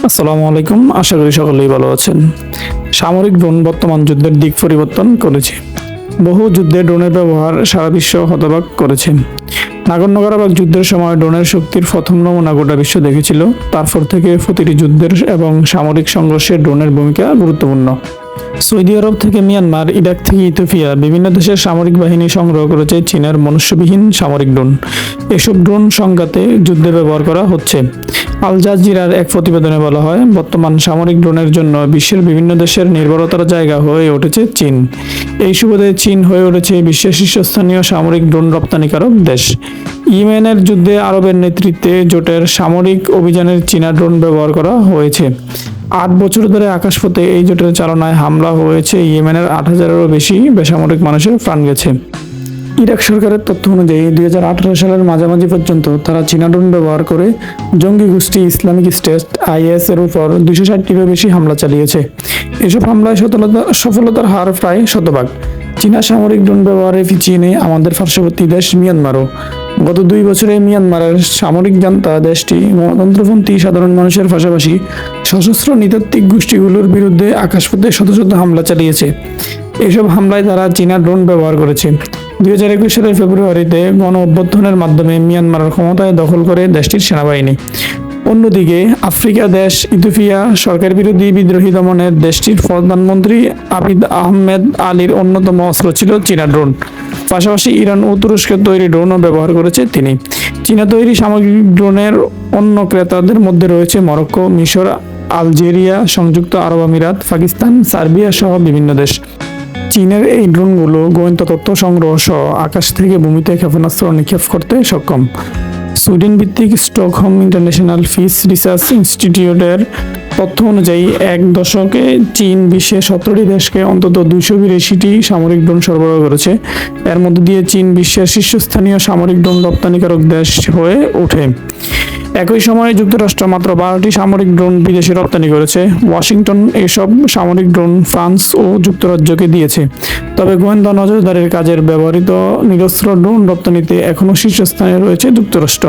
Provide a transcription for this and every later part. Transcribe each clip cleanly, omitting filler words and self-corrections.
আসসালামু আলাইকুম, আশা করি সকলেই ভালো আছেন। সামরিক ড্রোন বর্তমান যুদ্ধের দিক পরিবর্তন করেছে। বহু যুদ্ধে ড্রোনের ব্যবহার সারা বিশ্ব হতবাক করেছে। নাগর্নো-কারাবাখ যুদ্ধের সময় ড্রোনের শক্তির প্রথম নমুনা গোটা বিশ্ব দেখেছিল। তারপর থেকে প্রতিটি যুদ্ধের এবং সামরিক সংঘর্ষে ড্রোনের ভূমিকা গুরুত্বপূর্ণ। সৌদি আরব থেকে মিয়ানমার, ইরাক থেকে ইথিওপিয়া বিভিন্ন দেশের সামরিক বাহিনী সংগ্রহ করেছে চীনের মনুষ্যবিহীন সামরিক ড্রোন। এসব ড্রোন সংঘাতে যুদ্ধে ব্যবহার করা হচ্ছে। আল জাজিরার এক প্রতিবেদনে বলা হয়, বর্তমান সামরিক ড্রোনের জন্য বিশ্বের বিভিন্ন দেশের নির্ভরতার জায়গা হয়ে উঠেছে চীন। এই সুবাদে চীন হয়ে উঠেছে বিশ্বের শীর্ষস্থানীয় সামরিক ড্রোন রপ্তানিকারক দেশ। ইয়েমেনের যুদ্ধে আরবের নেতৃত্বে জোটের সামরিক অভিযানের চীনা ড্রোন ব্যবহার করা হয়েছে। 8 বছর ধরে আকাশপথে এই জোটের চালনায় হামলা হয়েছে। ইয়েমেনের 8,000-এরও বেশি বেসামরিক মানুষের প্রাণ গেছে। ইরাক সরকারের তথ্য অনুযায়ী 2018 সালের মাঝামাঝি পর্যন্ত তারা চীনা ড্রোন ব্যবহার করে জঙ্গি গোষ্ঠী ইসলামিক স্টেট (IS) এর উপর 260টিরও বেশি হামলা চালিয়েছে। এসব হামলায় সফলতার হার প্রায় শতভাগ। চীনা সামরিক ড্রোন ব্যবহারে পিছিয়ে নেই আমাদের পার্শ্ববর্তী দেশ মিয়ানমারও। গত 2 বছরে মিয়ানমারের সামরিক জান্তা দেশটি গণতন্ত্রপন্থী সাধারণ মানুষের পাশাপাশি সশস্ত্র নৃতাত্ত্বিক গোষ্ঠীগুলোর বিরুদ্ধে আকাশপথে শত শত হামলা চালিয়েছে। এসব হামলায় তারা চীনা ড্রোন ব্যবহার করেছে। 2021 সালের ফেব্রুয়ারিতে গণ অভ্যুত্থানের মাধ্যমে মিয়ানমারের ক্ষমতায় দখল করে দেশটির সেনাবাহিনী। অন্যদিকে আফ্রিকা দেশ ইথিওপিয়া সরকার বিরোধী বিদ্রোহী দমনের দেশটির প্রধানমন্ত্রী আবিদ আহমেদ আলীর অন্যতম অস্ত্র ছিল চীনা ড্রোন। পাশাপাশি ইরান ও তুরস্কের তৈরি ড্রোনও ব্যবহার করেছে তিনি। চীনা তৈরি সামরিক ড্রোনের অন্য ক্রেতাদের মধ্যে রয়েছে মরক্কো, মিশর, আলজেরিয়া, সংযুক্ত আরব আমিরাত, পাকিস্তান, সার্বিয়া সহ বিভিন্ন দেশ। চীনের এই ড্রোনগুলো গোয়েন্দা তথ্য সংগ্রহ সহ আকাশ থেকে ভূমিতে ক্ষেপণাস্ত্র নিক্ষেপ করতে সক্ষম। সুইডেন ভিত্তিক স্টকহোম ইন্টারন্যাশনাল পিস রিসার্চ ইনস্টিটিউটের তথ্য অনুযায়ী 1 দশকে চীন বিশ্বের 17টি দেশকে অন্তত 282টি সামরিক ড্রোন সরবরাহ করেছে। এর মধ্যে দিয়ে চীন বিশ্বের শীর্ষস্থানীয় সামরিক ড্রোন রপ্তানিকারক দেশ হয়ে ওঠে। একই সময়ে যুক্তরাষ্ট্র মাত্র 12টি সামরিক ড্রোন বিদেশে রপ্তানি করেছে। ওয়াশিংটন এসব সামরিক ড্রোন ফ্রান্স ও যুক্তরাজ্যকে দিয়েছে। তবে গোয়েন্দা নজরদারির কাজের ব্যবহৃত নিরস্ত্র ড্রোন রপ্তানিতে এখনও শীর্ষস্থানে রয়েছে যুক্তরাষ্ট্র।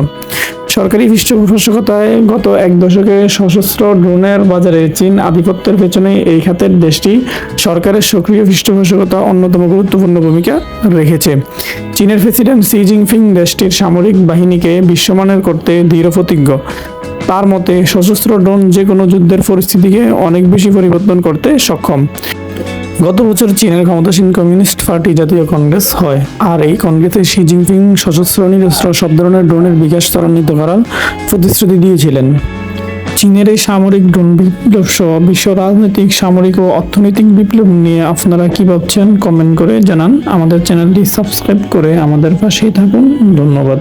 সরকারি পৃষ্ঠপোষকতায় গত 1 দশকে সশস্ত্র ড্রোনের বাজারে চীন আধিপত্যের পেছনে এই খাতের দেশটি সরকারের সক্রিয় পৃষ্ঠপোষকতা অন্যতম গুরুত্বপূর্ণ ভূমিকা রেখেছে। চীনের প্রেসিডেন্ট শি জিনপিং দেশটির সামরিক বাহিনীকে বিশ্বমানের করতে দৃঢ় প্রতিজ্ঞ। তার মতে সশস্ত্র ড্রোন যে কোনো যুদ্ধের পরিস্থিতিকে অনেক বেশি পরিবর্তন করতে সক্ষম। গত বছর চীনের ক্ষমতাসীন কমিউনিস্ট পার্টি জাতীয় কংগ্রেস হয়, আর এই কংগ্রেসে শি জিনপিং সশস্ত্র নিরস্ত্র সব ধরনের ড্রোনের বিকাশ ত্বরান্বিত করার প্রতিশ্রুতি দিয়েছিলেন। চীনের এই সামরিক ড্রোন বিপ্লব সহ বিশ্ব রাজনৈতিক, সামরিক ও অর্থনৈতিক বিপ্লব নিয়ে আপনারা কি ভাবছেন কমেন্ট করে জানান। আমাদের চ্যানেলটি সাবস্ক্রাইব করে আমাদের পাশেই থাকুন। ধন্যবাদ।